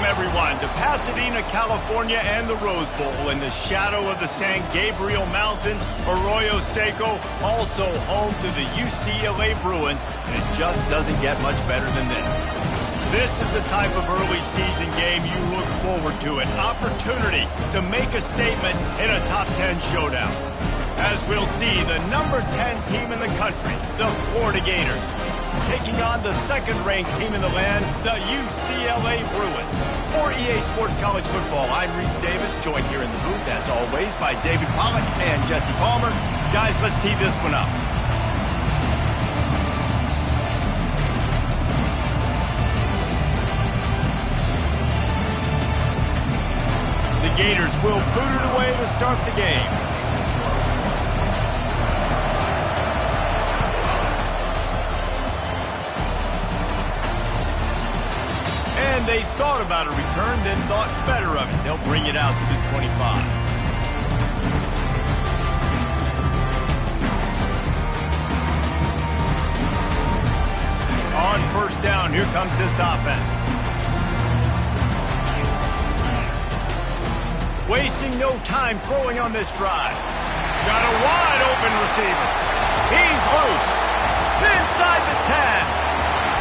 Welcome, everyone, to Pasadena, California and the Rose Bowl in the shadow of the San Gabriel Mountains. Arroyo Seco, also home to the UCLA Bruins, and it just doesn't get much better than this. This is the type of early season game you look forward to, an opportunity to make a statement in a top 10 showdown. As we'll see, the number 10 team in the country, the Florida Gators, taking on the second-ranked team in the land, the UCLA Bruins. For EA Sports College Football, I'm Reese Davis, joined here in the booth, as always, by David Pollack and Jesse Palmer. Guys, let's tee this one up. The Gators will boot it away to start the game. And they thought about a return, then thought better of it. They'll bring it out to the 25. On first down, here comes this offense. Wasting no time throwing on this drive. Got a wide open receiver. He's loose. Inside the 10.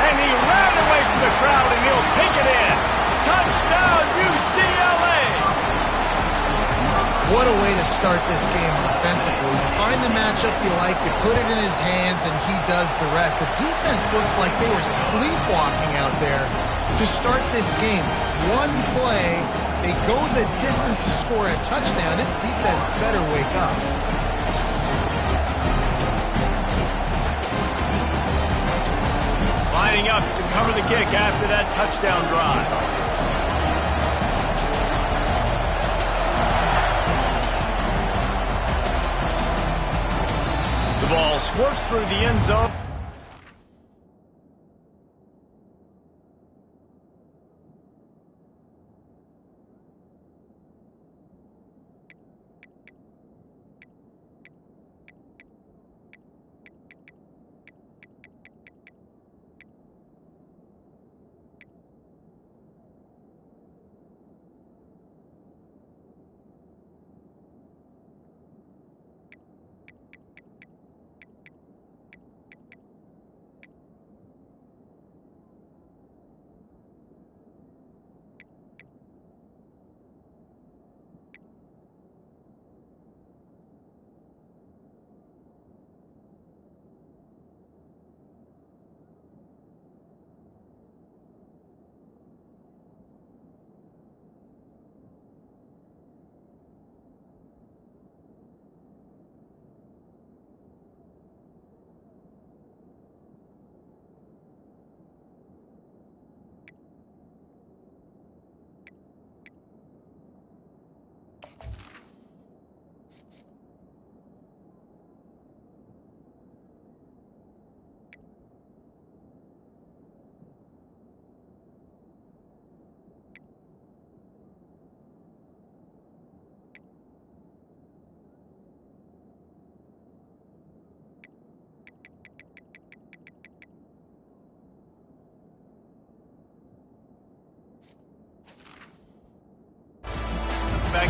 And he ran away from the crowd, and he'll take it in. Touchdown, UCLA! What a way to start this game offensively. You find the matchup you like, you put it in his hands, and he does the rest. The defense looks like they were sleepwalking out there to start this game. One play, they go the distance to score a touchdown. This defense better wake up. Lining up to cover the kick after that touchdown drive. The ball squirts through the end zone.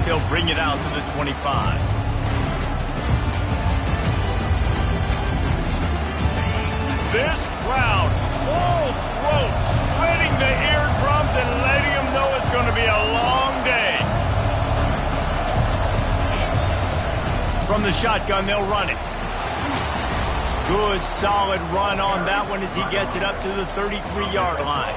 They'll bring it out to the 25. This crowd, full throat, splitting the eardrums and letting them know it's going to be a long day. From the shotgun, they'll run it. Good, solid run on that one as he gets it up to the 33-yard line.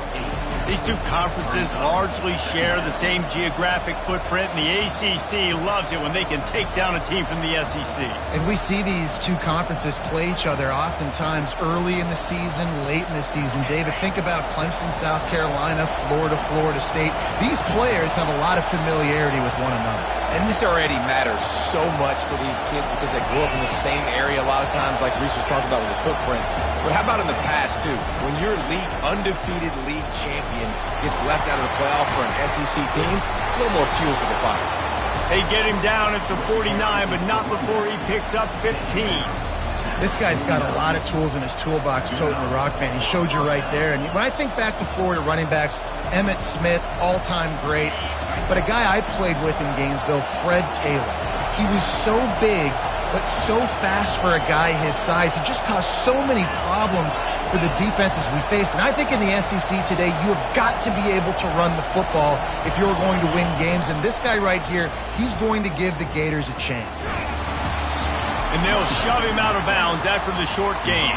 These two conferences largely share the same geographic footprint, and the ACC loves it when they can take down a team from the SEC. And we see these two conferences play each other oftentimes early in the season, late in the season. David, think about Clemson, South Carolina, Florida, Florida State. These players have a lot of familiarity with one another. And this already matters so much to these kids because they grew up in the same area a lot of times, like Reese was talking about with the footprint. But how about in the past, too? When your undefeated league champion gets left out of the playoff for an SEC team, a little more fuel for the fire. They get him down at the 49, but not before he picks up 15. This guy's got a lot of tools in his toolbox toting the rock, man. He showed you right there. And when I think back to Florida running backs, Emmitt Smith, all-time great. But a guy I played with in Gainesville, Fred Taylor. He was so big, but so fast for a guy his size. He just caused so many problems for the defenses we faced. And I think in the SEC today, you have got to be able to run the football if you're going to win games. And this guy right here, he's going to give the Gators a chance. And they'll shove him out of bounds after the short gain.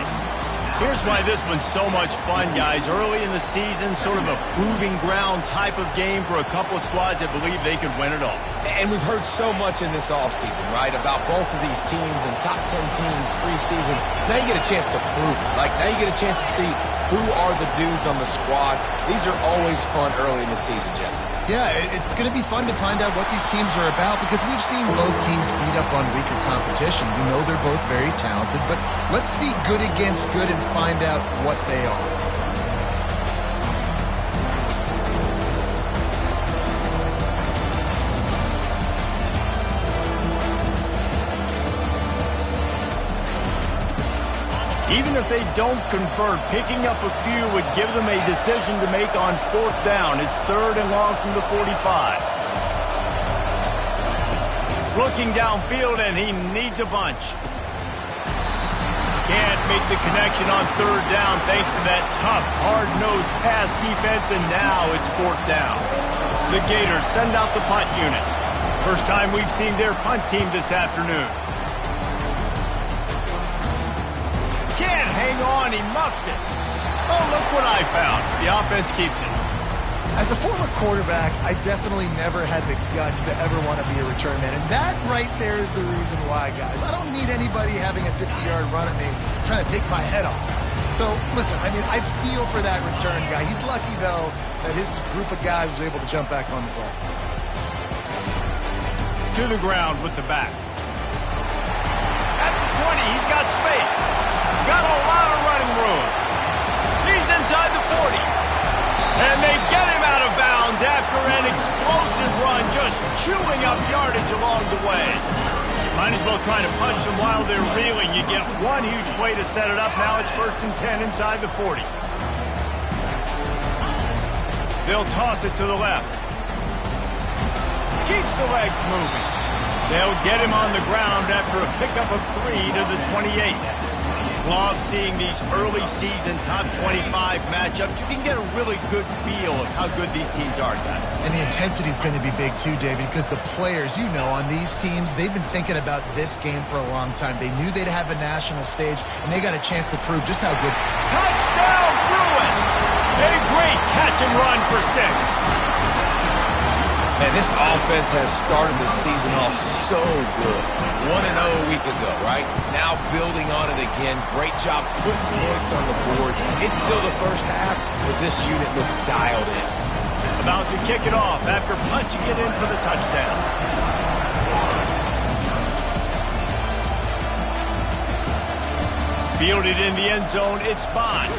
Here's why this one's so much fun, guys. Early in the season, sort of a proving ground type of game for a couple of squads that believe they could win it all. And we've heard so much in this offseason, right, about both of these teams and top 10 teams preseason. Now you get a chance to prove it. Like, now you get a chance to see who are the dudes on the squad. These are always fun early in the season, Jesse. Yeah, it's going to be fun to find out what these teams are about because we've seen both teams beat up on weaker competition. We know they're both very talented, but let's see good against good and find out what they are. Even if they don't convert, picking up a few would give them a decision to make on 4th down. It's 3rd and long from the 45. Looking downfield, and he needs a bunch. Can't make the connection on 3rd down thanks to that tough, hard-nosed pass defense, and now it's 4th down. The Gators send out the punt unit. First time we've seen their punt team this afternoon. Hang on, he muffs it. Oh, look what I found. The offense keeps it. As a former quarterback, I definitely never had the guts to ever want to be a return man. And that right there is the reason why, guys. I don't need anybody having a 50-yard run at me trying to take my head off. So, listen, I mean, I feel for that return guy. He's lucky, though, that his group of guys was able to jump back on the ball. To the ground with the back. At the 20, he's got space. Got a lot of running room. He's inside the 40. And they get him out of bounds after an explosive run, just chewing up yardage along the way. Might as well try to punch them while they're reeling. You get one huge play to set it up. Now it's 1st and 10 inside the 40. They'll toss it to the left. Keeps the legs moving. They'll get him on the ground after a pickup of 3 to the 28. Love seeing these early season top 25 matchups. You can get a really good feel of how good these teams are, guys. And the intensity is going to be big too, David, because the players, you know, on these teams, they've been thinking about this game for a long time. They knew they'd have a national stage, and they got a chance to prove just how good. Touchdown, Bruins! A great catch and run for 6. Man, this offense has started the season off so good. 1-0 a week ago, right? Now building on it again. Great job putting points on the board. It's still the first half, but this unit looks dialed in. About to kick it off after punching it in for the touchdown. Fielded in the end zone, it's Bond.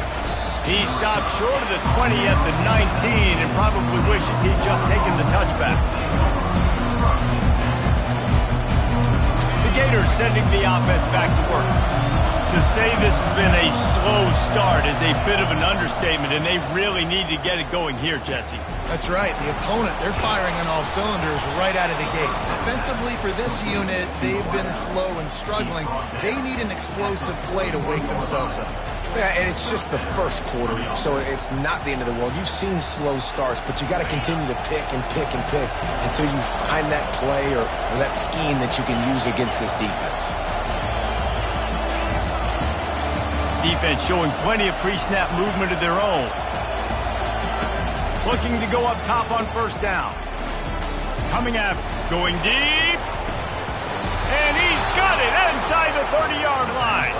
He stopped short of the 20 at the 19 and probably wishes he'd just taken the touchback. The Gators sending the offense back to work. To say this has been a slow start is a bit of an understatement, and they really need to get it going here, Jesse. That's right. The opponent, they're firing on all cylinders right out of the gate. Offensively, for this unit, they've been slow and struggling. They need an explosive play to wake themselves up. Yeah, and it's just the first quarter, so it's not the end of the world. You've seen slow starts, but you got to continue to pick and pick and pick until you find that play or that scheme that you can use against this defense. Defense showing plenty of pre-snap movement of their own. Looking to go up top on 1st down. Coming after, going deep. And he's got it inside the 30-yard line.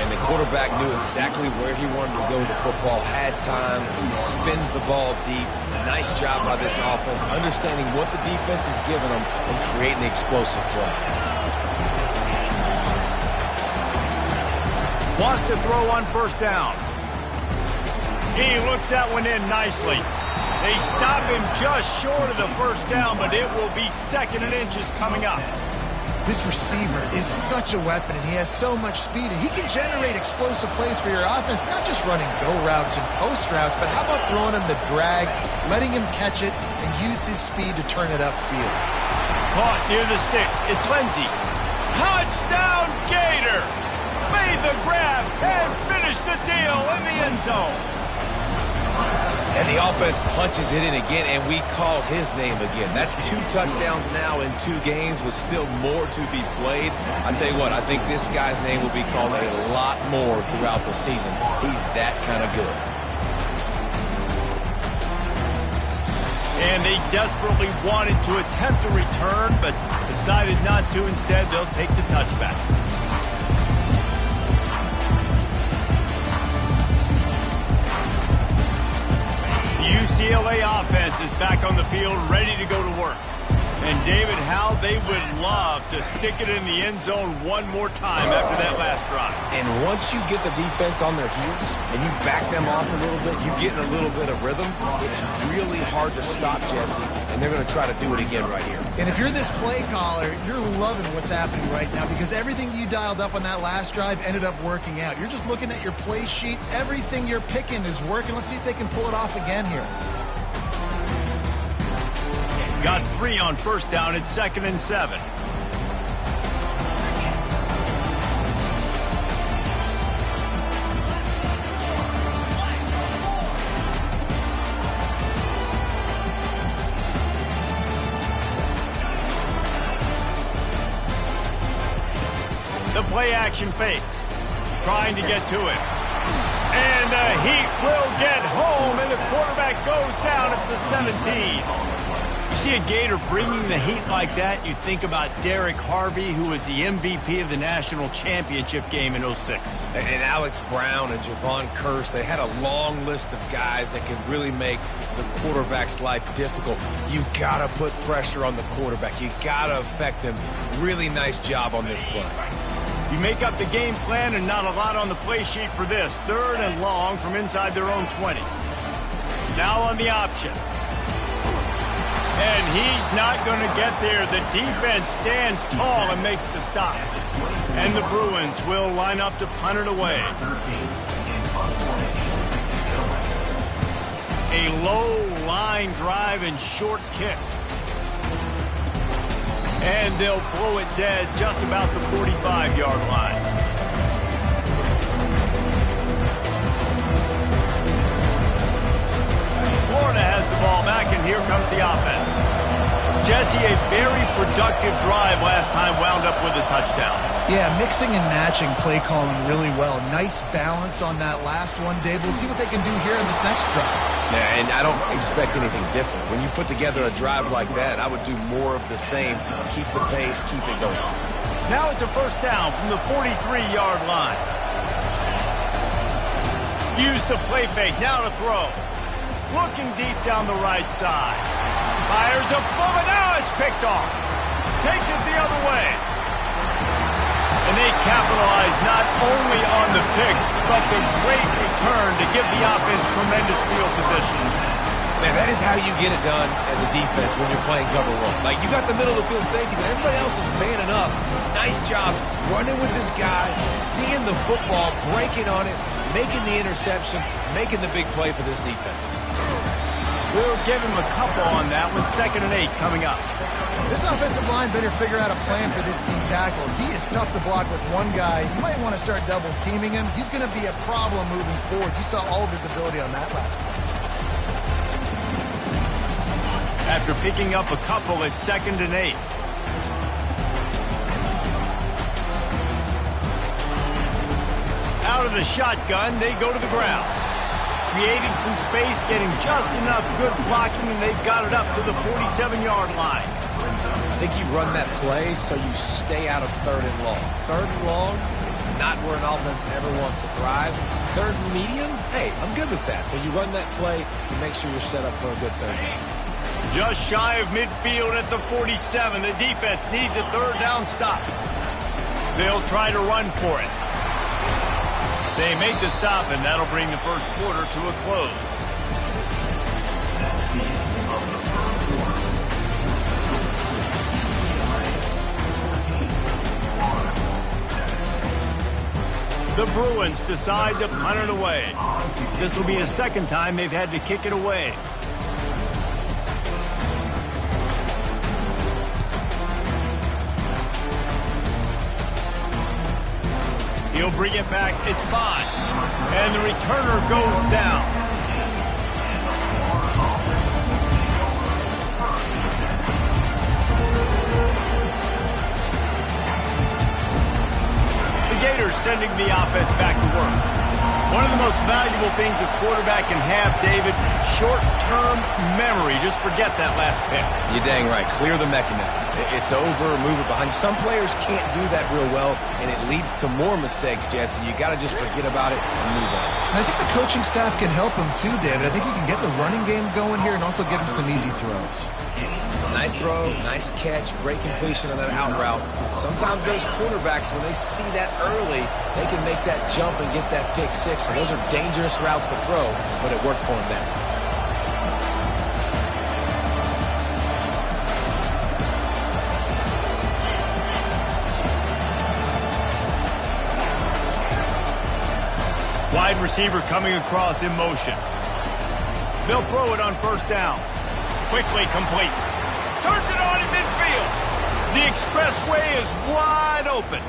And the quarterback knew exactly where he wanted to go with the football, had time, he spins the ball deep. Nice job by this offense, understanding what the defense is giving them and creating the explosive play. Wants to throw on 1st down. He looks that one in nicely. They stop him just short of the 1st down, but it will be 2nd and inches coming up. This receiver is such a weapon, and he has so much speed, and he can generate explosive plays for your offense, not just running go routes and post routes, but how about throwing him the drag, letting him catch it, and use his speed to turn it upfield. Caught near the sticks. It's Lindsey. Touchdown, Gator! Made the grab and finished the deal in the end zone. And the offense punches it in again, and we call his name again. That's 2 touchdowns now in 2 games with still more to be played. I tell you what, I think this guy's name will be called a lot more throughout the season. He's that kind of good. And they desperately wanted to attempt a return, but decided not to. Instead, they'll take the touchback. UCLA offense is back on the field, ready to go to work. And David, how they would love to stick it in the end zone one more time after that last drive. And once you get the defense on their heels and you back them off a little bit, you get in a little bit of rhythm, it's really hard to stop, Jesse, and they're going to try to do it again right here. And if you're this play caller, you're loving what's happening right now because everything you dialed up on that last drive ended up working out. You're just looking at your play sheet. Everything you're picking is working. Let's see if they can pull it off again here. Got 3 on first down at 2nd and 7. The play action fake. Trying to get to it. And the Heat will get home, and the quarterback goes down at the 17. You see a Gator bringing the heat like that, you think about Derek Harvey, who was the MVP of the national championship game in '06. And Alex Brown and Javon Curse, they had a long list of guys that could really make the quarterback's life difficult. You got to put pressure on the quarterback. You got to affect him. Really nice job on this play. You make up the game plan and not a lot on the play sheet for this. 3rd and long from inside their own 20. Now on the option. And he's not going to get there. The defense stands tall and makes the stop. And the Bruins will line up to punt it away. A low line drive and short kick. And they'll blow it dead just about the 45-yard line. Florida has the ball back, and here comes the offense. Jesse, a very productive drive last time, wound up with a touchdown. Yeah, mixing and matching play calling really well. Nice balance on that last one, Dave. We'll see what they can do here in this next drive. Yeah, and I don't expect anything different. When you put together a drive like that, I would do more of the same. Keep the pace, keep it going. Now it's a first down from the 43-yard line. Use the play fake, now to throw. Looking deep down the right side. Fires a bullet, now it's picked off. Takes it the other way. And they capitalize not only on the pick, but the great return to give the offense tremendous field position. Man, that is how you get it done as a defense when you're playing cover one. Like, you got the middle of the field safety, but everybody else is manning up. Nice job running with this guy, seeing the football, breaking on it, making the interception, making the big play for this defense. We'll give him a couple on that one. 2nd and 8 coming up. This offensive line better figure out a plan for this team tackle. He is tough to block with one guy. You might want to start double teaming him. He's going to be a problem moving forward. You saw all of his ability on that last play. After picking up a couple at 2nd and 8. Out of the shotgun, they go to the ground. Creating some space, getting just enough good blocking, and they've got it up to the 47-yard line. I think you run that play so you stay out of 3rd and long. 3rd and long is not where an offense ever wants to thrive. 3rd and medium, hey, I'm good with that. So you run that play to make sure you're set up for a good 3rd down. Just shy of midfield at the 47. The defense needs a 3rd down stop. They'll try to run for it. They make the stop, and that'll bring the first quarter to a close. The Bruins decide to punt it away. This will be the second time they've had to kick it away. He'll bring it back. It's 5. And the returner goes down. The Gators sending the offense back to work. One of the most valuable things a quarterback can have, David, short-term memory. Just forget that last pick. You're dang right. Clear the mechanism. It's over, move it behind you. Some players can't do that real well, and it leads to more mistakes, Jesse. You got to just forget about it and move on. And I think the coaching staff can help him too, David. I think you can get the running game going here and also give him some easy throws. Nice throw, nice catch, great completion on that out route. Sometimes those quarterbacks, when they see that early, they can make that jump and get that pick six. So those are dangerous routes to throw, but it worked for him there. Wide receiver coming across in motion. They'll throw it on first down. Quickly complete. Turns it on in midfield. The expressway is wide open.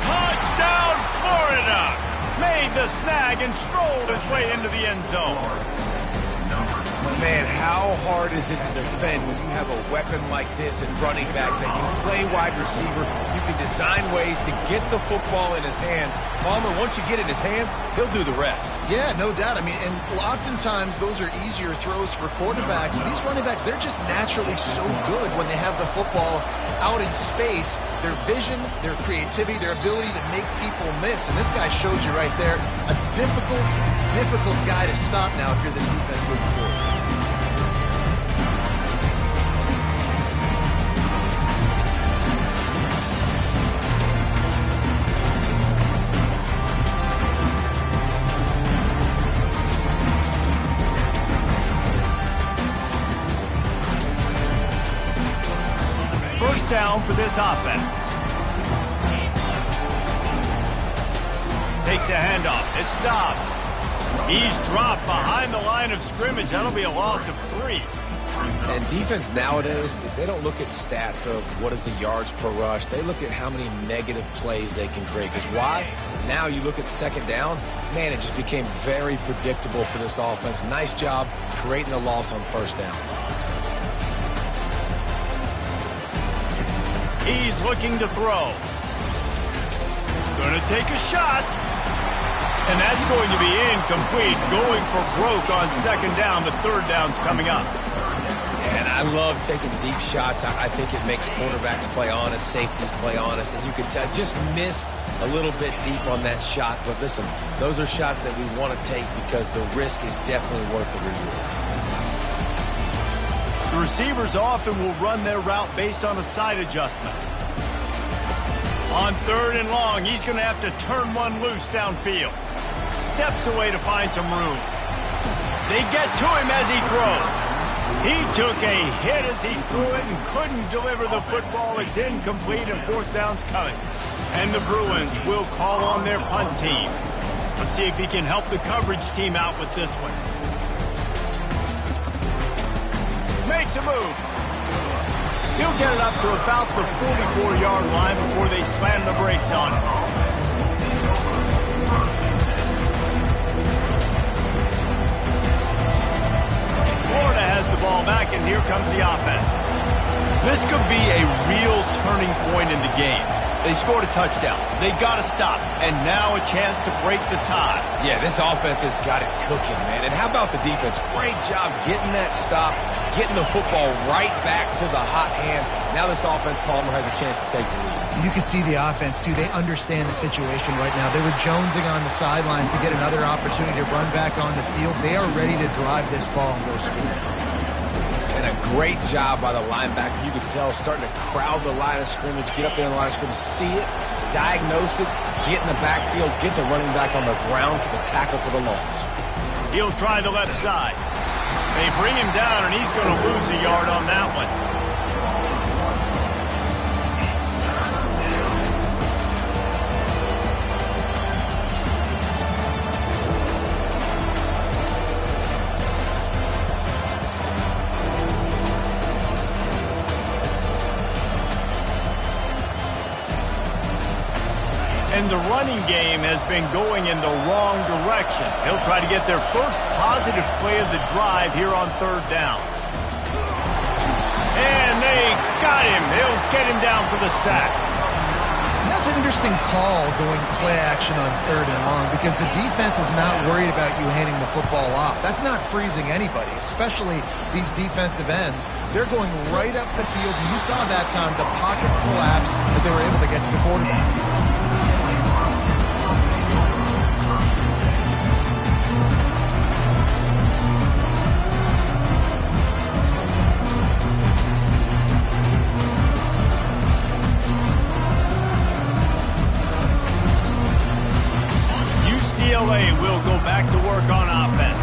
Touchdown, Florida! Made the snag and strolled his way into the end zone. Man, how hard is it to defend when you have a weapon like this and running back that can play wide receiver? You can design ways to get the football in his hand. Palmer, once you get it in his hands, he'll do the rest. Yeah, no doubt. I mean, and oftentimes those are easier throws for quarterbacks. These running backs, they're just naturally so good when they have the football out in space. Their vision, their creativity, their ability to make people miss. And this guy shows you right there a difficult guy to stop now if you're this defense moving forward. First down for this offense. Takes a handoff. It's Dobbs. He's dropped behind the line of scrimmage. That'll be a loss of 3. And defense nowadays, they don't look at stats of what is the yards per rush. They look at how many negative plays they can create. Because why? Now you look at second down, man, it just became very predictable for this offense. Nice job creating the loss on first down. He's looking to throw. Gonna take a shot. And that's going to be incomplete. Going for broke on second down, but third down's coming up. And I love taking deep shots. I think it makes quarterbacks play honest, safeties play honest, and you can tell just missed a little bit deep on that shot. But listen, those are shots that we want to take because the risk is definitely worth the reward. The receivers often will run their route based on a side adjustment. On third and long, he's going to have to turn one loose downfield. Steps away to find some room. They get to him as he throws. He took a hit as he threw it and couldn't deliver the football. It's incomplete and fourth down's coming. And the Bruins will call on their punt team. Let's see if he can help the coverage team out with this one. Makes a move. He'll get it up to about the 44-yard line before they slam the brakes on it. Florida has the ball back, and here comes the offense. This could be a real turning point in the game. They scored a touchdown. They got to stop. And now a chance to break the tie. Yeah, this offense has got it cooking, man. And how about the defense? Great job getting that stop, getting the football right back to the hot hand. Now this offense, Palmer, has a chance to take the lead. You can see the offense, too. They understand the situation right now. They were jonesing on the sidelines to get another opportunity to run back on the field. They are ready to drive this ball and go score. And a great job by the linebacker. You could tell starting to crowd the line of scrimmage, get up there in the line of scrimmage, see it, diagnose it, get in the backfield, get the running back on the ground for the tackle for the loss. He'll try the left side. They bring him down, and he's going to lose a yard on that one. And the running game has been going in the wrong direction. He'll try to get their first positive play of the drive here on third down. And they got him. They'll get him down for the sack. That's an interesting call going play action on third and long because the defense is not worried about you handing the football off. That's not freezing anybody, especially these defensive ends. They're going right up the field. You saw that time the pocket collapse as they were able to get to the quarterback. UCLA will go back to work on offense.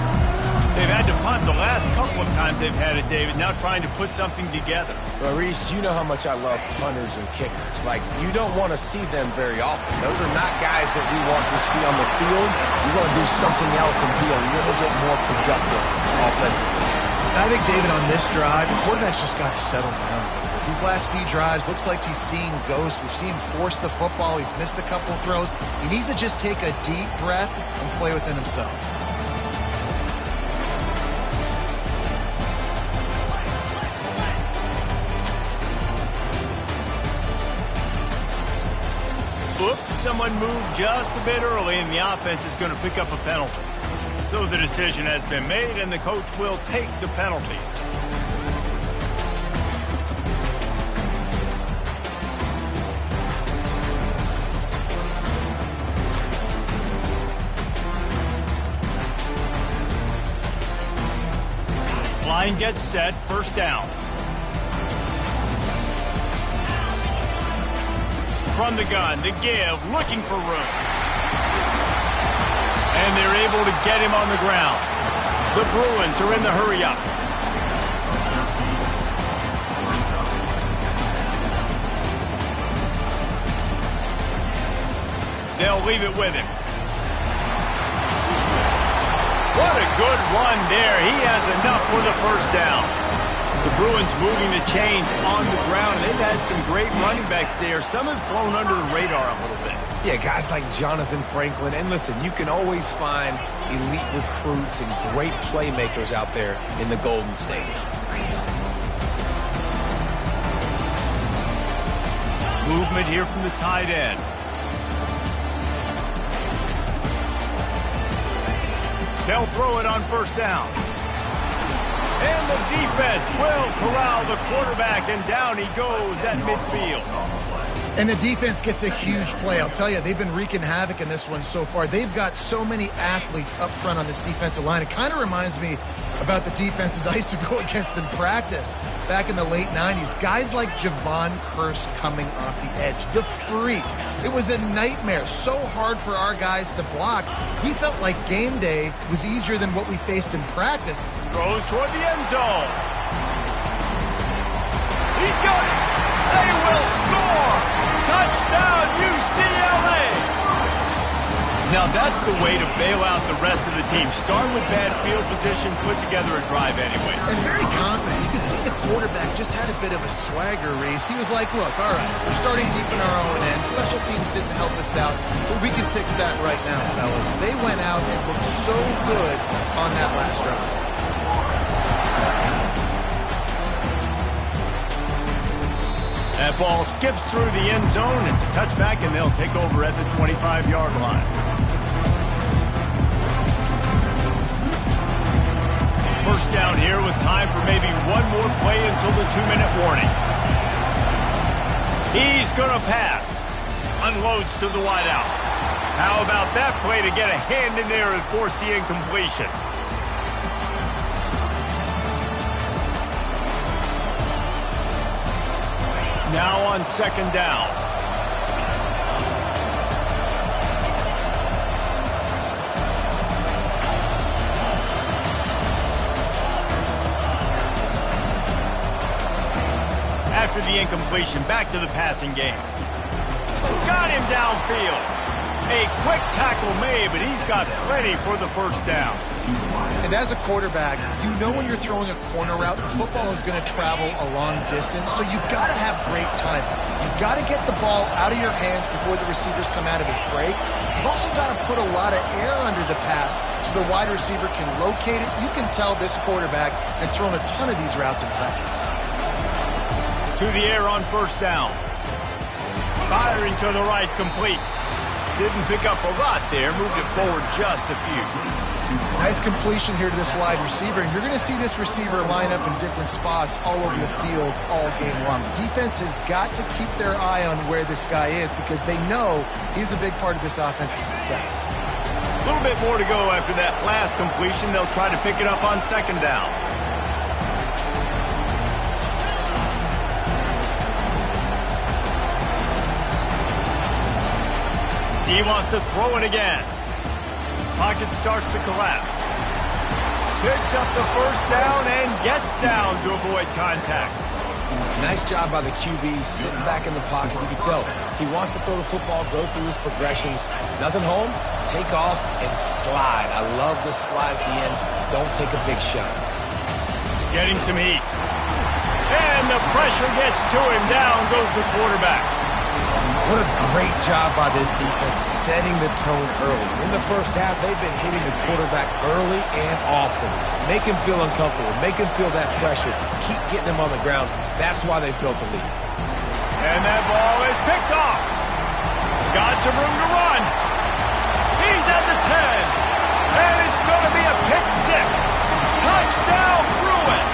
They've had to punt the last couple of times they've had it, David, now trying to put something together. Well, Reese, you know how much I love punters and kickers. Like, you don't want to see them very often. Those are not guys that we want to see on the field. We want to do something else and be a little bit more productive offensively. I think, David, on this drive, the quarterback's just got to settle down a little bit. These last few drives, looks like he's seeing ghosts. We've seen him force the football. He's missed a couple of throws. He needs to just take a deep breath and play within himself. Oops, someone moved just a bit early, and the offense is going to pick up a penalty. So the decision has been made, and the coach will take the penalty. Line gets set, first down. From the gun, to give, looking for room. And they're able to get him on the ground. The Bruins are in the hurry-up. They'll leave it with him. What a good run there. He has enough for the first down. The Bruins moving the chains on the ground. They've had some great running backs there. Some have flown under the radar a little bit. Yeah, guys like Jonathan Franklin. And listen, you can always find elite recruits and great playmakers out there in the Golden State. Movement here from the tight end. They'll throw it on first down. And the defense will corral the quarterback, and down he goes at midfield. And the defense gets a huge play. I'll tell you, they've been wreaking havoc in this one so far. They've got so many athletes up front on this defensive line. It kind of reminds me about the defenses I used to go against in practice back in the late 90s. Guys like Javon Curse coming off the edge. The freak. It was a nightmare. So hard for our guys to block. We felt like game day was easier than what we faced in practice. Throws toward the end zone. He's got it. They will score. Touchdown, UCLA. Now that's the way to bail out the rest of the team. Start with bad field position, put together a drive anyway. And very confident. You can see the quarterback just had a bit of a swagger, Reese. He was like, look, all right, we're starting deep in our own end. Special teams didn't help us out, but we can fix that right now, fellas. They went out and looked so good on that last drive. That ball skips through the end zone. It's a touchback, and they'll take over at the 25-yard line. First down here with time for maybe one more play until the 2-minute warning. He's going to pass. Unloads to the wideout. How about that play to get a hand in there and force the incompletion? Now on second down. After the incompletion, back to the passing game. Got him downfield. A quick tackle made, but he's got plenty for the first down. And as a quarterback, you know when you're throwing a corner route, the football is going to travel a long distance, so you've got to have great timing. You've got to get the ball out of your hands before the receivers come out of his break. You've also got to put a lot of air under the pass so the wide receiver can locate it. You can tell this quarterback has thrown a ton of these routes in practice. To the air on first down. Firing to the right, complete. Didn't pick up a lot there, moved it forward just a few. Nice completion here to this wide receiver, and you're going to see this receiver line up in different spots all over the field all game long. Defense has got to keep their eye on where this guy is because they know he's a big part of this offense's success. A little bit more to go after that last completion. They'll try to pick it up on second down. He wants to throw it again. Pocket starts to collapse. Picks up the first down and gets down to avoid contact. Nice job by the QB sitting back in the pocket. You can tell he wants to throw the football, go through his progressions. Nothing home, take off, and slide. I love the slide at the end. Don't take a big shot. Getting some heat. And the pressure gets to him. Down goes the quarterback. What a great job by this defense setting the tone early. In the first half, they've been hitting the quarterback early and often. Make him feel uncomfortable. Make him feel that pressure. Keep getting him on the ground. That's why they've built the lead. And that ball is picked off. Got some room to run. He's at the 10. And it's going to be a pick six. Touchdown, Bruins.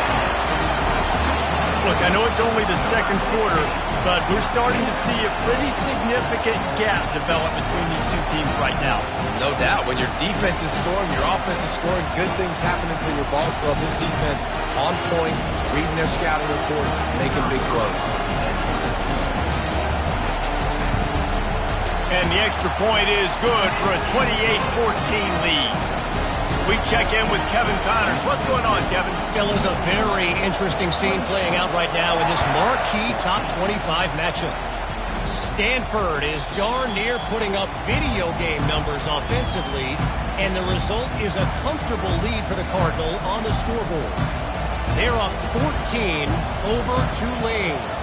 Look, I know it's only the second quarter, but we're starting to see a pretty significant gap develop between these two teams right now. No doubt. When your defense is scoring, your offense is scoring, good things happening for your ball club. This defense on point, reading their scouting report, making big plays. And the extra point is good for a 28-14 lead. We check in with Kevin Connors. What's going on, Kevin? Fellas, a very interesting scene playing out right now in this marquee top 25 matchup. Stanford is darn near putting up video game numbers offensively, and the result is a comfortable lead for the Cardinal on the scoreboard. They're up 14 over Tulane.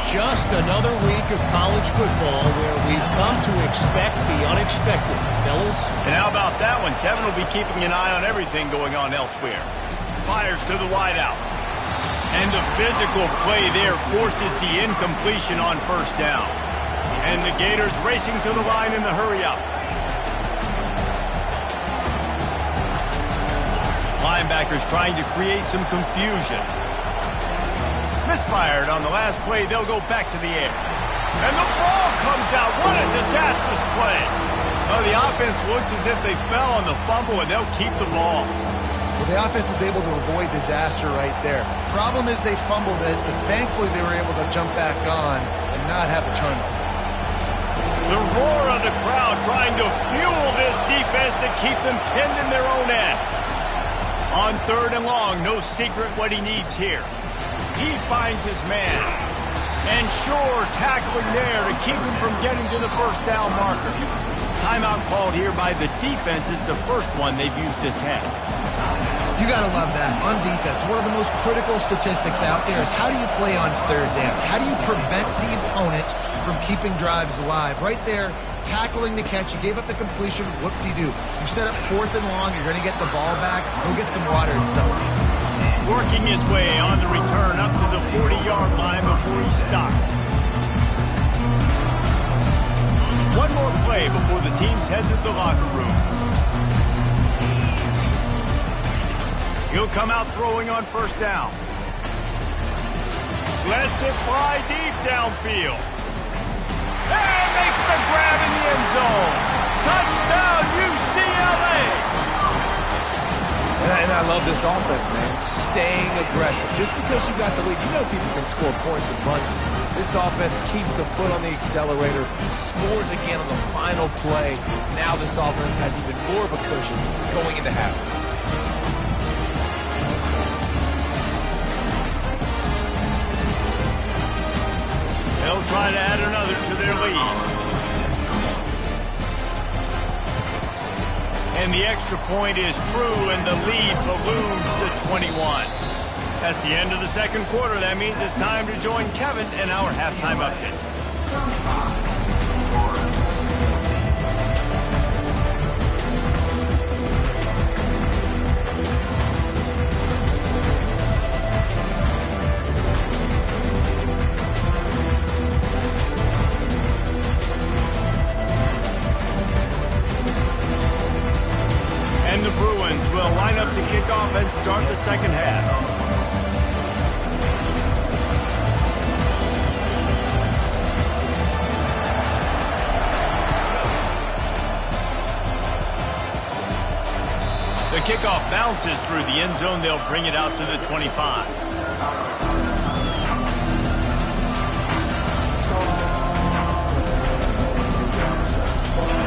Just another week of college football where we've come to expect the unexpected, fellas. And how about that one? Kevin will be keeping an eye on everything going on elsewhere. Fires to the wideout. And the physical play there forces the incompletion on first down. And the Gators racing to the line in the hurry-up. Linebackers trying to create some confusion. Misfired on the last play. They'll go back to the air. And the ball comes out. What a disastrous play. Well, the offense looks as if they fell on the fumble, and they'll keep the ball. Well, the offense is able to avoid disaster right there. Problem is they fumbled it, but thankfully they were able to jump back on and not have a turnover. The roar of the crowd trying to fuel this defense to keep them pinned in their own end. On third and long, no secret what he needs here. He finds his man. And sure, tackling there to keep him from getting to the first down marker. Timeout called here by the defense is the first one they've used this half. You got to love that. On defense, one of the most critical statistics out there is how do you play on third down? How do you prevent the opponent from keeping drives alive? Right there, tackling the catch. You gave up the completion. What do? You set up fourth and long. You're going to get the ball back. Go get some water and celebrate. Working his way on the return up to the 40-yard line before he stopped. One more play before the teams head to the locker room. He'll come out throwing on first down. Lets it fly deep downfield. And makes the grab in the end zone. Touchdown, UCLA! And I love this offense, man. Staying aggressive. Just because you got the lead, you know people can score points in bunches. This offense keeps the foot on the accelerator, scores again on the final play. Now this offense has even more of a cushion going into halftime. They'll try to add another to their lead. And the extra point is true, and the lead balloons to 21. That's the end of the second quarter. That means it's time to join Kevin in our halftime update. And the Bruins will line up to kick off and start the second half. The kickoff bounces through the end zone. They'll bring it out to the 25.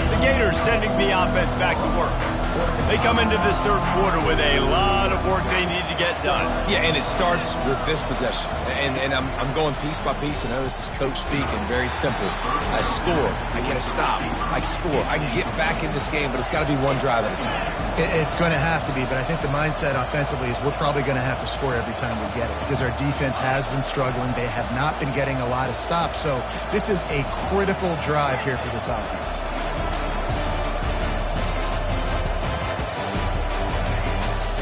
The Gators sending the offense back to work. They come into this third quarter with a lot of work they need to get done. Yeah, and it starts with this possession. And I'm going piece by piece. I know this is coach speak and very simple. I score. I get a stop. I score. I can get back in this game, but it's got to be one drive at a time. It's going to have to be, but I think the mindset offensively is we're probably going to have to score every time we get it because our defense has been struggling. They have not been getting a lot of stops. So this is a critical drive here for this offense.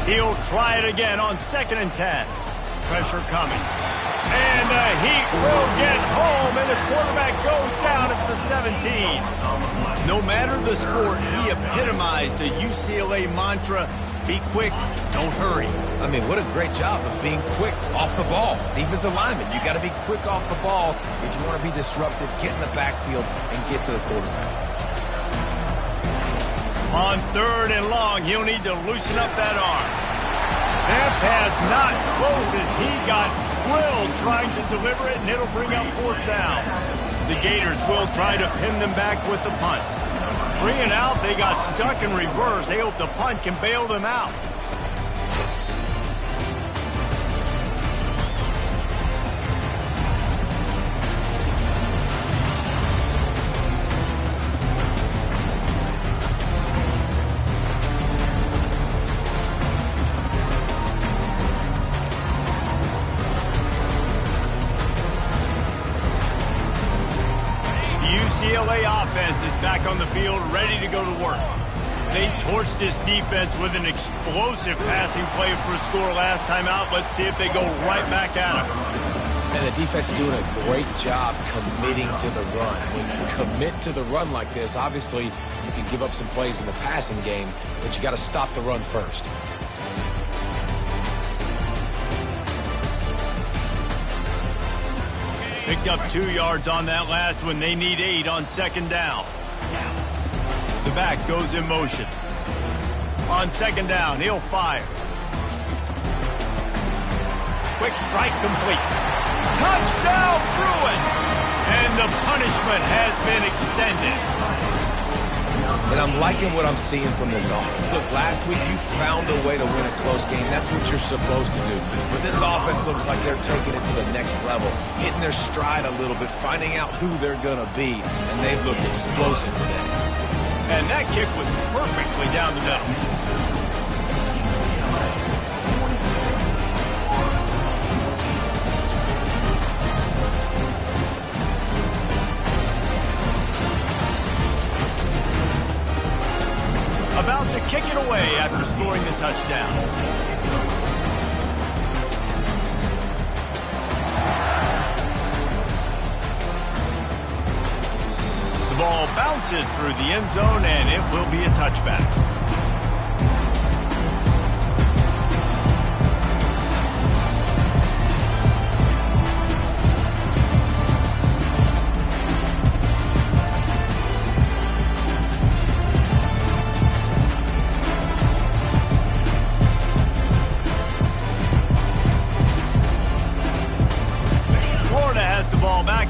He'll try it again on 2nd and 10. Pressure coming. And the Heat will get home, and the quarterback goes down at the 17. No matter the sport, he epitomized the UCLA mantra, be quick, don't hurry. I mean, what a great job of being quick off the ball. Defensive lineman, you got to be quick off the ball if you want to be disruptive, get in the backfield, and get to the quarterback. On 3rd and long, he'll need to loosen up that arm. That pass not close as he got drilled trying to deliver it, and it'll bring up 4th down. The Gators will try to pin them back with the punt. Bring it out, they got stuck in reverse. They hope the punt can bail them out. UCLA offense is back on the field, ready to go to work. They torched this defense with an explosive passing play for a score last time out. Let's see if they go right back at them. And the defense doing a great job committing to the run. When you commit to the run like this, obviously you can give up some plays in the passing game, but you got to stop the run first. Picked up 2 yards on that last one. They need 8 on 2nd down. The back goes in motion. On 2nd down, he'll fire. Quick strike complete. Touchdown, Bruins! And the punishment has been extended. And I'm liking what I'm seeing from this offense. Look, last week you found a way to win a close game. That's what you're supposed to do. But this offense looks like they're taking it to the next level, hitting their stride a little bit, finding out who they're going to be, and they've looked explosive today. And that kick was perfectly down the middle. About to kick it away after scoring the touchdown. The ball bounces through the end zone, and it will be a touchback.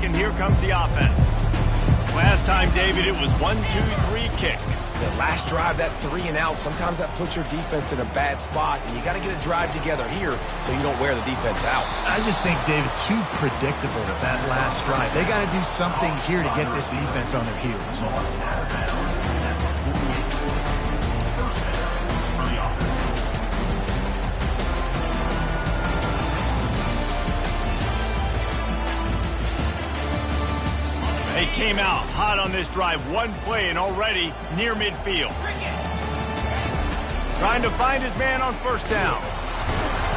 And here comes the offense. Last time, David, it was 1-2-3 kick. The last drive, that 3 and out, sometimes that puts your defense in a bad spot, and you got to get a drive together here so you don't wear the defense out. I just think, David, too predictable with that last drive. They got to do something here to get this defense on their heels. came out hot on this drive. One play and already near midfield. Trying to find his man on first down.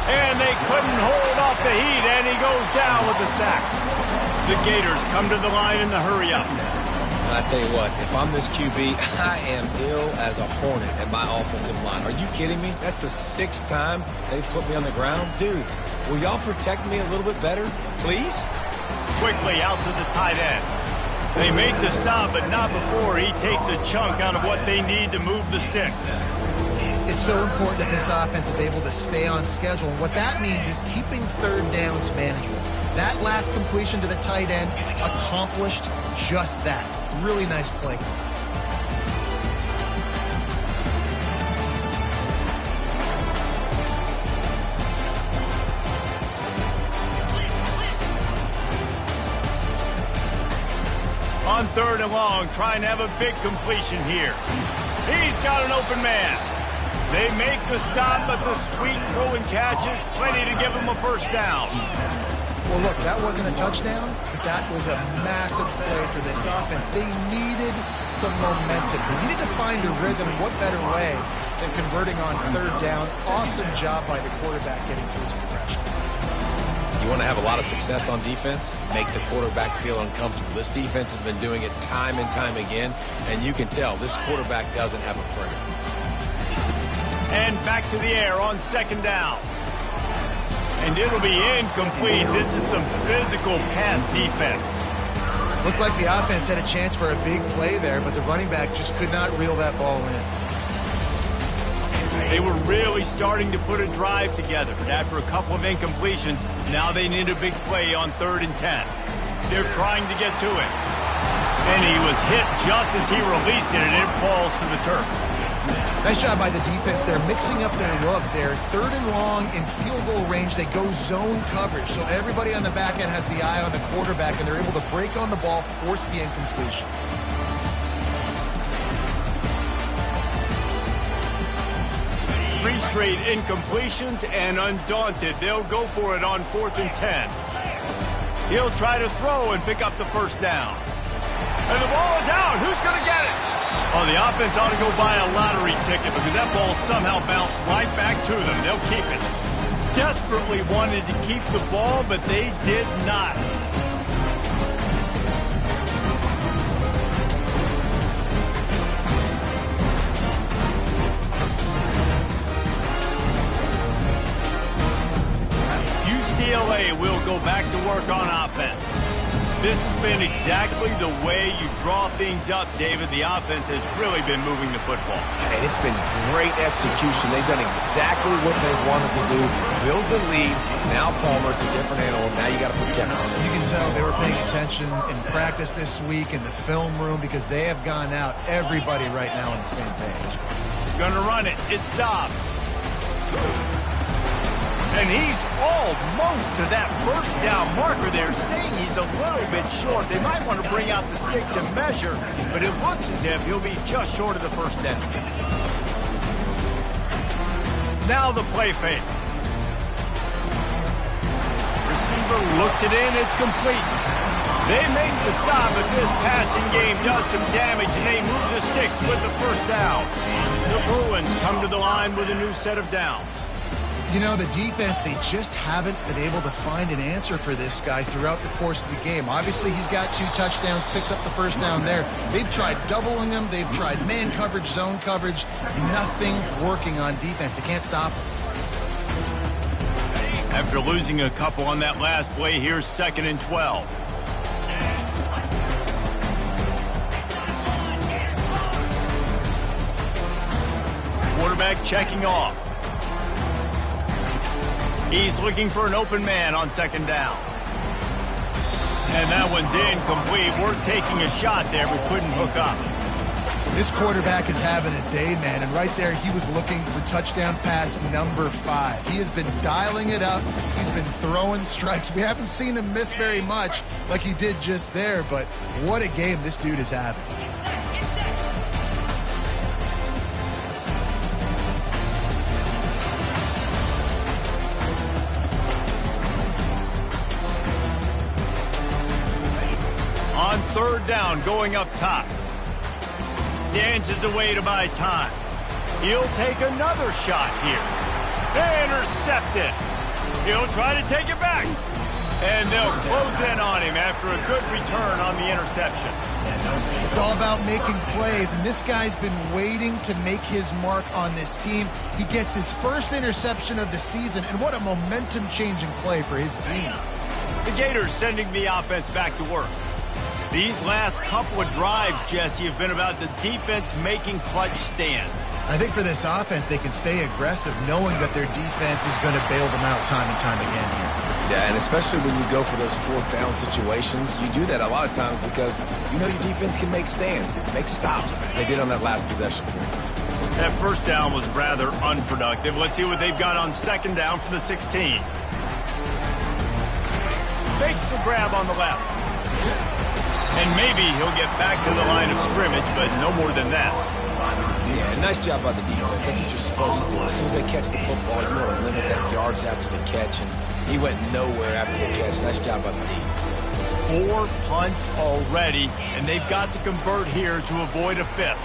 And they couldn't hold off the heat, and he goes down with the sack. The Gators come to the line in the hurry-up. I tell you what, if I'm this QB, I am ill as a hornet at my offensive line. Are you kidding me? That's the 6th time they put me on the ground. Dudes, will y'all protect me a little bit better, please? Quickly out to the tight end. They make the stop, but not before he takes a chunk out of what they need to move the sticks. It's so important that this offense is able to stay on schedule. And what that means is keeping third downs manageable. That last completion to the tight end accomplished just that. Really nice play. On 3rd and long, trying to have a big completion here. He's got an open man. They make the stop, but the sweet throw and catch is plenty to give him a first down. Well, look, that wasn't a touchdown, but that was a massive play for this offense. They needed some momentum. They needed to find a rhythm. What better way than converting on 3rd down? Awesome job by the quarterback getting through his progression. You want to have a lot of success on defense? Make the quarterback feel uncomfortable. This defense has been doing it time and time again, and you can tell this quarterback doesn't have a prayer. And back to the air on 2nd down. And it'll be incomplete. This is some physical pass defense. Looked like the offense had a chance for a big play there, but the running back just could not reel that ball in. They were really starting to put a drive together, but after a couple of incompletions, now they need a big play on 3rd and 10. They're trying to get to it. And he was hit just as he released it, and it falls to the turf. Nice job by the defense. They're mixing up their look. They're 3rd and long in field goal range. They go zone coverage, so everybody on the back end has the eye on the quarterback, and they're able to break on the ball, force the incompletion. Three straight incompletions, and undaunted, they'll go for it on 4th and 10. He'll try to throw and pick up the first down. And the ball is out. Who's going to get it? Oh, the offense ought to go buy a lottery ticket because that ball somehow bounced right back to them. They'll keep it. Desperately wanted to keep the ball, but they did not. UCLA will go back to work on offense. This has been exactly the way you draw things up, David. The offense has really been moving the football. And it's been great execution. They've done exactly what they wanted to do. Build the lead. Now Palmer's a different animal. Now you got to protect him. You can tell they were paying attention in practice this week in the film room because they have gone out, everybody right now on the same page. Gonna run it. It's Dobbs. And he's almost to that first down marker there, saying he's a little bit short. They might want to bring out the sticks and measure, but it looks as if he'll be just short of the first down. Now the play fake. Receiver looks it in, it's complete. They make the stop, but this passing game does some damage, and they move the sticks with the first down. The Bruins come to the line with a new set of downs. You know, the defense, they just haven't been able to find an answer for this guy throughout the course of the game. Obviously, he's got 2 touchdowns, picks up the first down there. They've tried doubling him. They've tried man coverage, zone coverage. Nothing working on defense. They can't stop him. After losing a couple on that last play, here's 2nd and 12. Quarterback checking off. He's looking for an open man on 2nd down. And that one's incomplete. We're taking a shot there, but couldn't hook up. This quarterback is having a day, man, and right there he was looking for touchdown pass number 5. He has been dialing it up. He's been throwing strikes. We haven't seen him miss very much like he did just there, but what a game this dude is having. On 3rd third down going up top. Dances away to buy time. He'll take another shot here. Intercepted. He'll try to take it back. And they'll close in on him after a good return on the interception. It's all about making plays, and this guy's been waiting to make his mark on this team. He gets his first interception of the season, and what a momentum-changing play for his team. The Gators sending the offense back to work. These last couple of drives, Jesse, have been about the defense making clutch stands. I think for this offense, they can stay aggressive knowing that their defense is going to bail them out time and time again here. Yeah, and especially when you go for those fourth down situations, you do that a lot of times because you know your defense can make stands, make stops. They did on that last possession for you. That first down was rather unproductive. Let's see what they've got on second down from the 16. Fakes the grab on the left. And maybe he'll get back to the line of scrimmage, but no more than that. Yeah, nice job by the defense. That's what you're supposed to do. As soon as they catch the football, you want to limit that yards after the catch, and he went nowhere after the catch. Nice job by the D. 4 punts already, and they've got to convert here to avoid a fifth.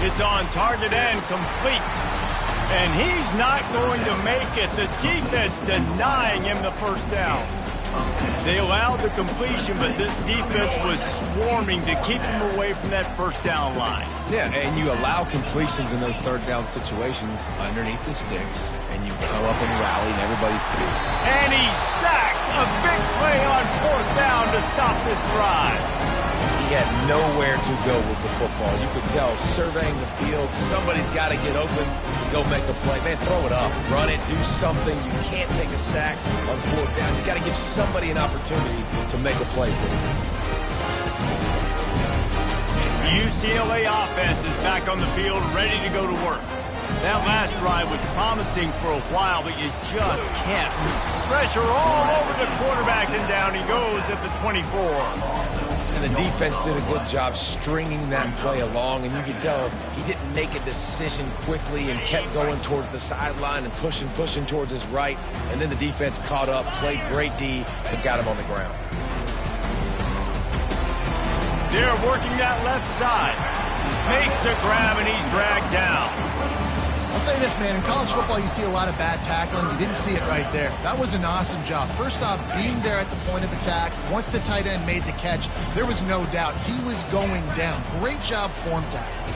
It's on target and complete. And he's not going to make it. The defense denying him the first down. They allowed the completion, but this defense was swarming to keep him away from that first down line. Yeah, and you allow completions in those third down situations underneath the sticks, and you come up and rally and everybody through. And he's sacked. A big play on fourth down to stop this drive. He had nowhere to go with the football. You could tell, surveying the field, somebody's got to get open to go make a play. Man, throw it up, run it, do something. You can't take a sack on fourth down. You got to give somebody an opportunity to make a play for you. The UCLA offense is back on the field, ready to go to work. That last drive was promising for a while, but you just can't. Pressure all over the quarterback, and down he goes at the 24. And the defense did a good job stringing that play along, and you can tell he didn't make a decision quickly and kept going towards the sideline and pushing towards his right, and then the defense caught up, played great D, and got him on the ground. They're working that left side. Makes the grab, and he's dragged down. I'll say this, man. In college football, you see a lot of bad tackling. You didn't see it right there. That was an awesome job. First off, being there at the point of attack. Once the tight end made the catch, there was no doubt he was going down. Great job form tackle.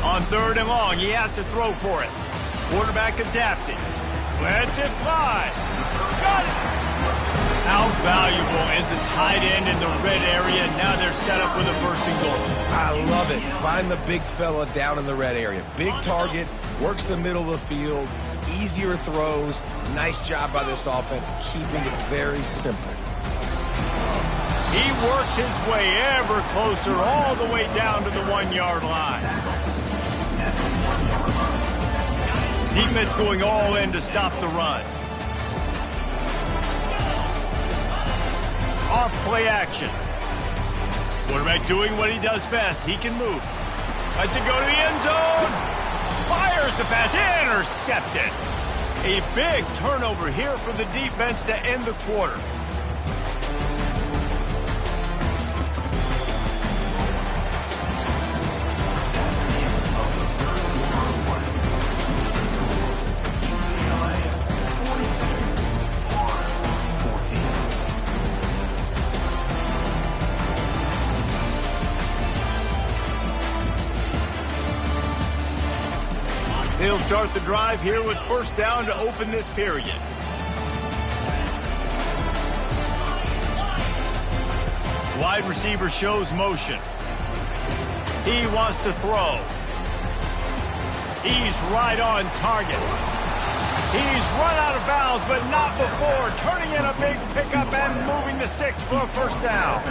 On third and long, he has to throw for it. Quarterback adapting. Lets it fly. Got it. How valuable is a tight end in the red area? Now they're set up with a first and goal. I love it. Find the big fella down in the red area. Big target, works the middle of the field, easier throws. Nice job by this offense, keeping it very simple. He works his way ever closer all the way down to the 1-yard line. Defense going all in to stop the run. Off play action. Quarterback doing what he does best. He can move. Lets it go to the end zone. Fires the pass. Intercepted. A big turnover here for the defense to end the quarter. He'll start the drive here with first down to open this period. Wide receiver shows motion. He wants to throw. He's right on target. He's run out of bounds, but not before turning in a big pickup and moving the sticks for a first down.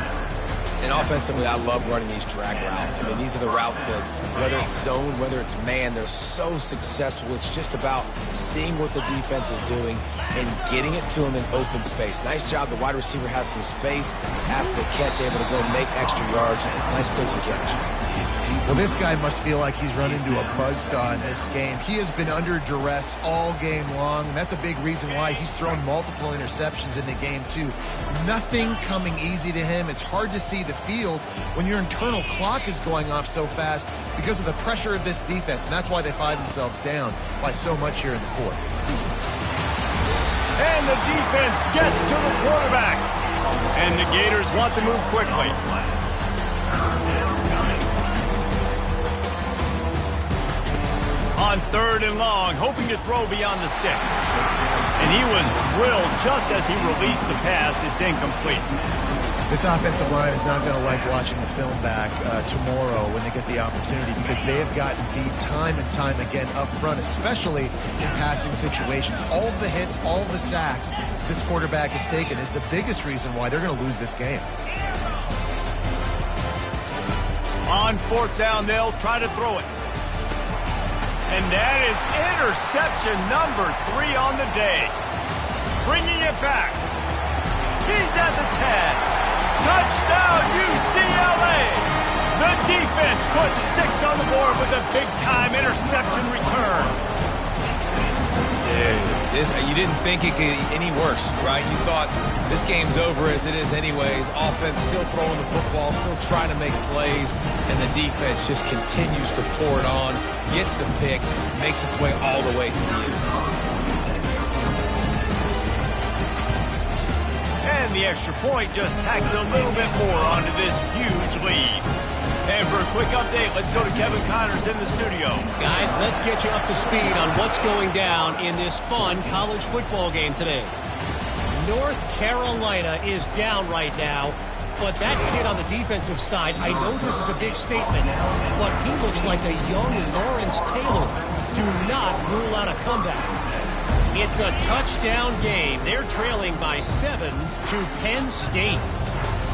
And offensively, I love running these drag routes. I mean, these are the routes that, whether it's zone, whether it's man, they're so successful. It's just about seeing what the defense is doing and getting it to them in open space. Nice job. The wide receiver has some space after the catch, able to go make extra yards. Nice place and catch. Well, this guy must feel like he's run into a buzzsaw in this game. He has been under duress all game long, and that's a big reason why he's thrown multiple interceptions in the game, too. Nothing coming easy to him. It's hard to see the field when your internal clock is going off so fast because of the pressure of this defense, and that's why they find themselves down by so much here in the fourth. And the defense gets to the quarterback. And the Gators want to move quickly. On 3rd and long, hoping to throw beyond the sticks. And he was drilled just as he released the pass. It's incomplete. This offensive line is not going to like watching the film back tomorrow when they get the opportunity, because they have gotten beat time and time again up front, especially in passing situations. All of the hits, all of the sacks this quarterback has taken is the biggest reason why they're going to lose this game. On 4th down, they'll try to throw it. And that is interception number 3 on the day. Bringing it back. He's at the 10. Touchdown, UCLA! The defense puts 6 on the board with a big-time interception return. Dude, you didn't think it could get any worse, right? You thought this game's over as it is anyways. Offense still throwing the football, still trying to make plays, and the defense just continues to pour it on, gets the pick, makes its way all the way to the end zone. And the extra point just tacks a little bit more onto this huge lead. And for a quick update, let's go to Kevin Connors in the studio. Guys, let's get you up to speed on what's going down in this fun college football game today. North Carolina is down right now, but that kid on the defensive side, I know this is a big statement, but he looks like a young Lawrence Taylor. Do not rule out a comeback. It's a touchdown game. They're trailing by 7 to Penn State.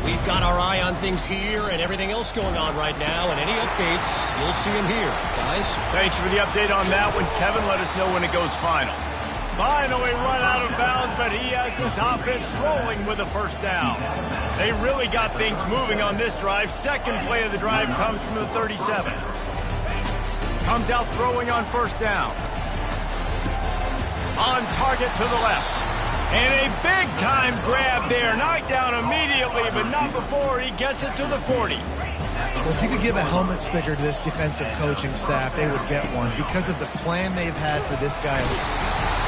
We've got our eye on things here and everything else going on right now, and any updates, you'll see them here. Guys? Thanks for the update on that one, Kevin. Let us know when it goes final. Finally run out of bounds, but he has his offense rolling with a 1st down. They really got things moving on this drive. Second play of the drive comes from the 37. Comes out throwing on 1st down. On target to the left. And a big-time grab there. Knocked down immediately, but not before he gets it to the 40. Well, if you could give a helmet sticker to this defensive coaching staff, they would get one because of the plan they've had for this guy.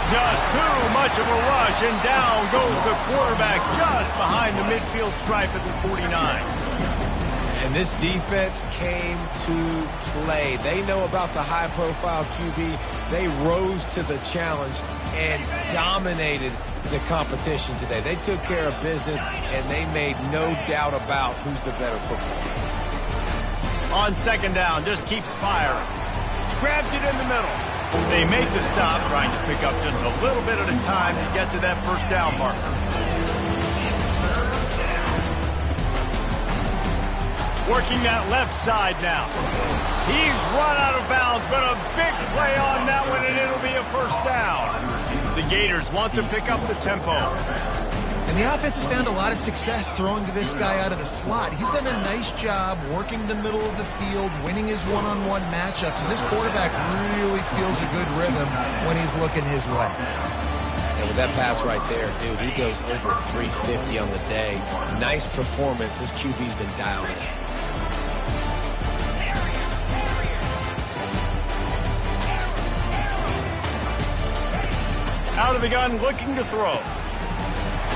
Just too much of a rush, and down goes the quarterback just behind the midfield stripe at the 49. And this defense came to play. They know about the high-profile QB. They rose to the challenge and dominated the competition today. They took care of business, and they made no doubt about who's the better football team. On 2nd down, just keeps firing. Grabs it in the middle. They make the stop, trying to pick up just a little bit at a time to get to that 1st down marker. Working that left side now. He's run out of bounds, but a big play on that one, and it'll be a 1st down. The Gators want to pick up the tempo. And the offense has found a lot of success throwing to this guy out of the slot. He's done a nice job working the middle of the field, winning his one-on-one matchups, and this quarterback really feels a good rhythm when he's looking his way. And with that pass right there, dude, he goes over 350 on the day. Nice performance. This QB's been dialed in. Out of the gun, looking to throw.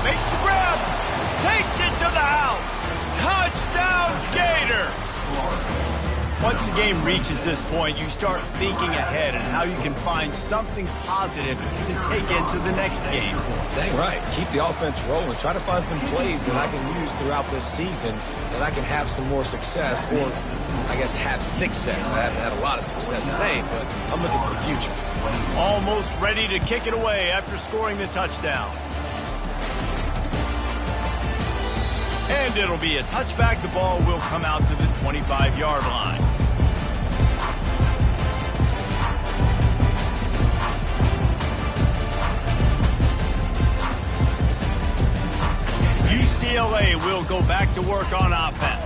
Makes the grab. Takes it to the house. Touchdown, Gator. Once the game reaches this point, you start thinking ahead and how you can find something positive to take into the next game. Dang right. Keep the offense rolling. Try to find some plays that I can use throughout this season that I can have some more success, or I guess have success. I haven't had a lot of success today, but I'm looking for the future. Almost ready to kick it away after scoring the touchdown. And it'll be a touchback. The ball will come out to the 25-yard line. UCLA will go back to work on offense.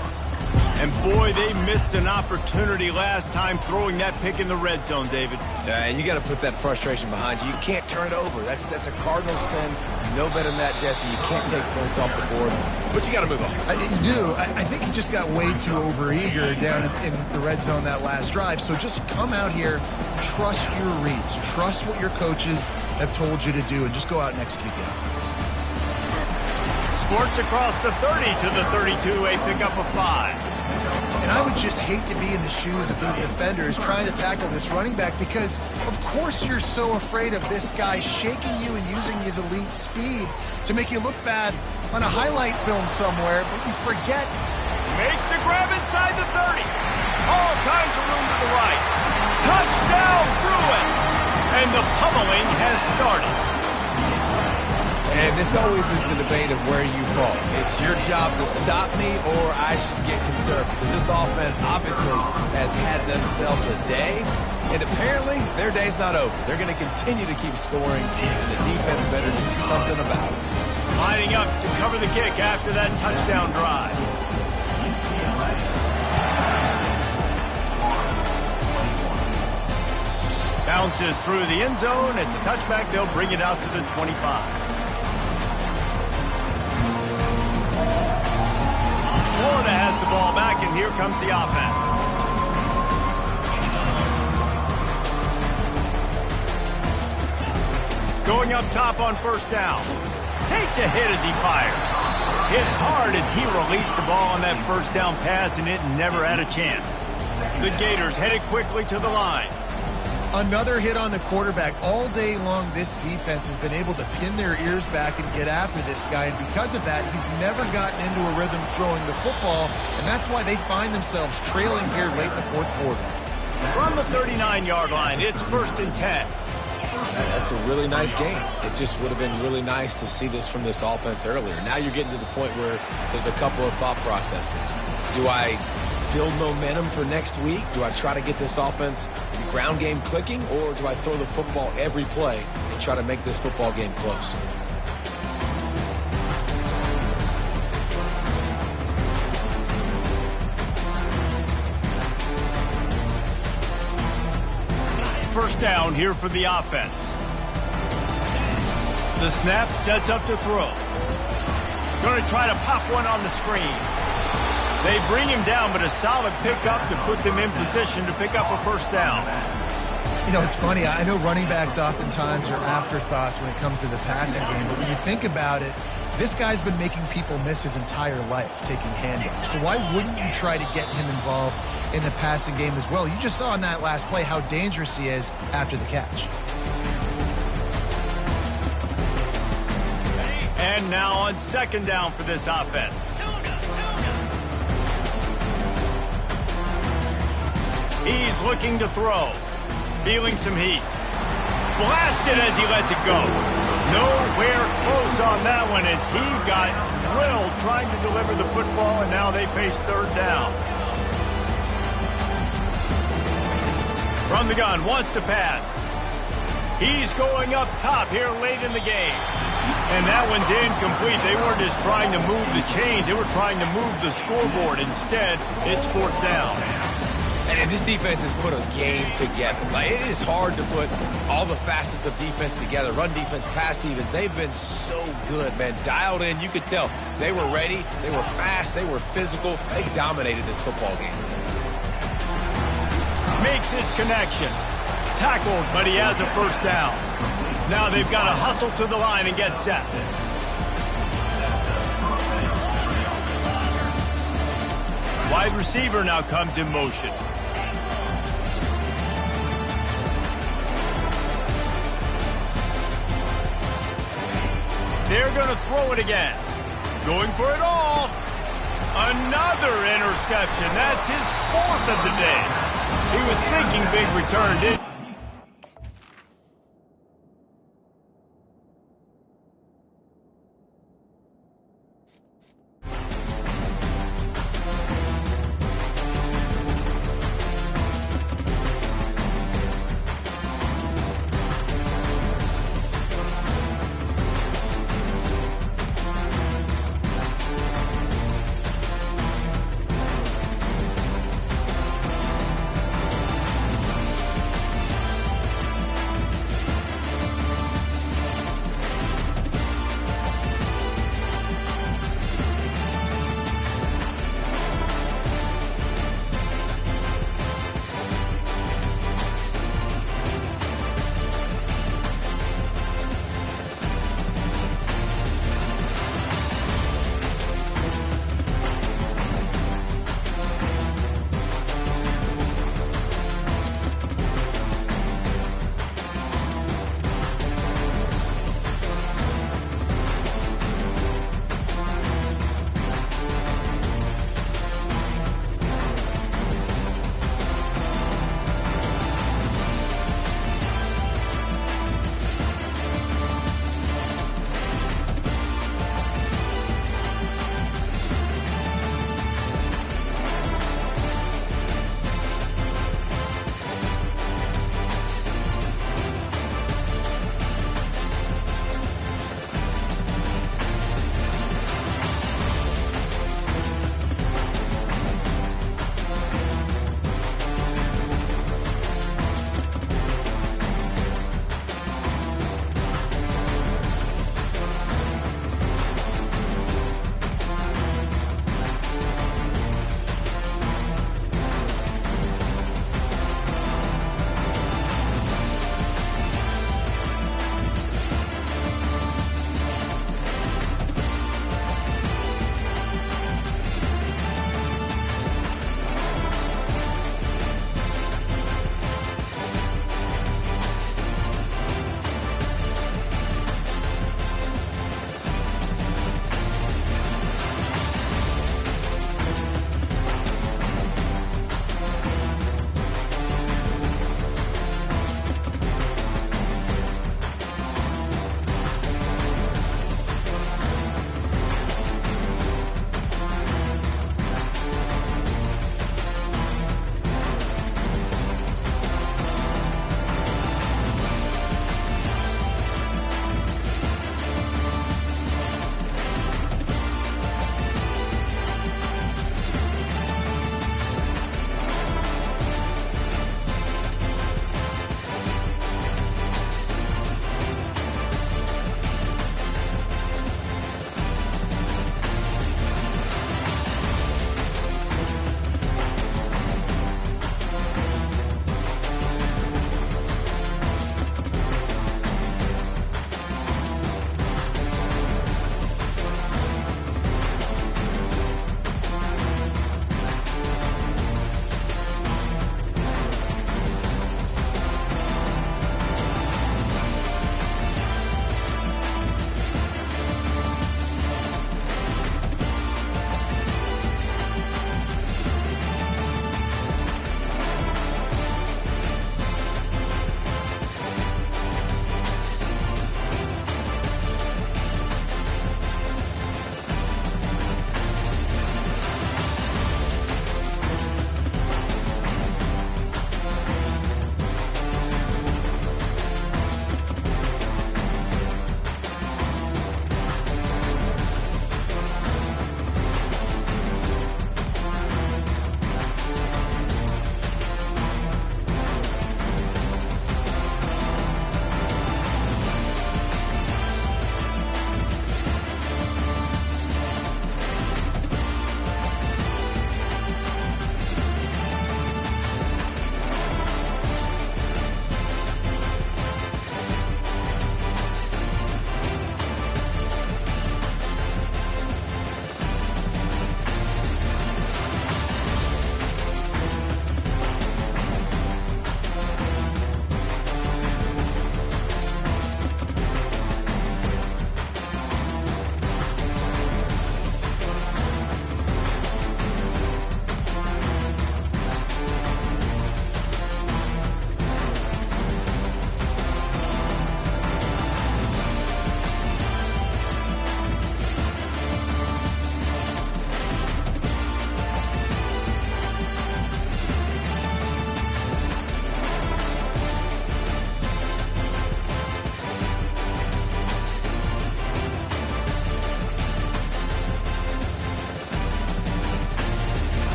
And boy, they missed an opportunity last time throwing that pick in the red zone, David. And you got to put that frustration behind you. You can't turn it over. That's a cardinal sin. No better than that, Jesse. You can't take points off the board, but you got to move on. You do. I think he just got way too overeager down in the red zone that last drive. So just come out here, trust your reads, trust what your coaches have told you to do, and just go out and execute the offense. Sports across the 30 to the 32, a pickup of 5. And I would just hate to be in the shoes of these defenders trying to tackle this running back because, of course, you're so afraid of this guy shaking you and using his elite speed to make you look bad on a highlight film somewhere, but you forget. Makes the grab inside the 30. All kinds of room to the right. Touchdown, Bruins! And the pummeling has started. And this always is the debate of where you fall. It's your job to stop me or I should get concerned because this offense obviously has had themselves a day, and apparently their day's not over. They're going to continue to keep scoring, and the defense better do something about it. Lining up to cover the kick after that touchdown drive. Bounces through the end zone. It's a touchback. They'll bring it out to the 25. Florida has the ball back, and here comes the offense. Going up top on first down. Takes a hit as he fires. Hit hard as he released the ball on that first down pass, and it never had a chance. The Gators headed quickly to the line. Another hit on the quarterback. All day long, this defense has been able to pin their ears back and get after this guy, and because of that, he's never gotten into a rhythm throwing the football, and that's why they find themselves trailing here late in the fourth quarter. From the 39-yard line, it's 1st and 10. That's a really nice game. It just would have been really nice to see this from this offense earlier. Now you're getting to the point where there's a couple of thought processes. Do I build momentum for next week? Do I try to get this offense, the ground game clicking, or do I throw the football every play and try to make this football game close? First down here for the offense. The snap sets up to throw. Going to try to pop one on the screen. They bring him down, but a solid pickup to put them in position to pick up a first down. You know, it's funny. I know running backs oftentimes are afterthoughts when it comes to the passing game, but when you think about it, this guy's been making people miss his entire life taking handoffs. So why wouldn't you try to get him involved in the passing game as well? You just saw in that last play how dangerous he is after the catch. And now on second down for this offense. He's looking to throw. Feeling some heat. Blasted as he lets it go. Nowhere close on that one as he got drilled trying to deliver the football, and now they face third down. From the gun, wants to pass. He's going up top here late in the game. And that one's incomplete. They weren't just trying to move the chains. They were trying to move the scoreboard. Instead, it's fourth down. And this defense has put a game together. Like, it is hard to put all the facets of defense together. Run defense, pass defense. They've been so good, man. Dialed in. You could tell they were ready. They were fast. They were physical. They dominated this football game. Makes his connection. Tackled, but he has a first down. Now they've got to hustle to the line and get set. Wide receiver now comes in motion. They're going to throw it again. Going for it all. Another interception. That's his fourth of the day. He was thinking big return, didn't he?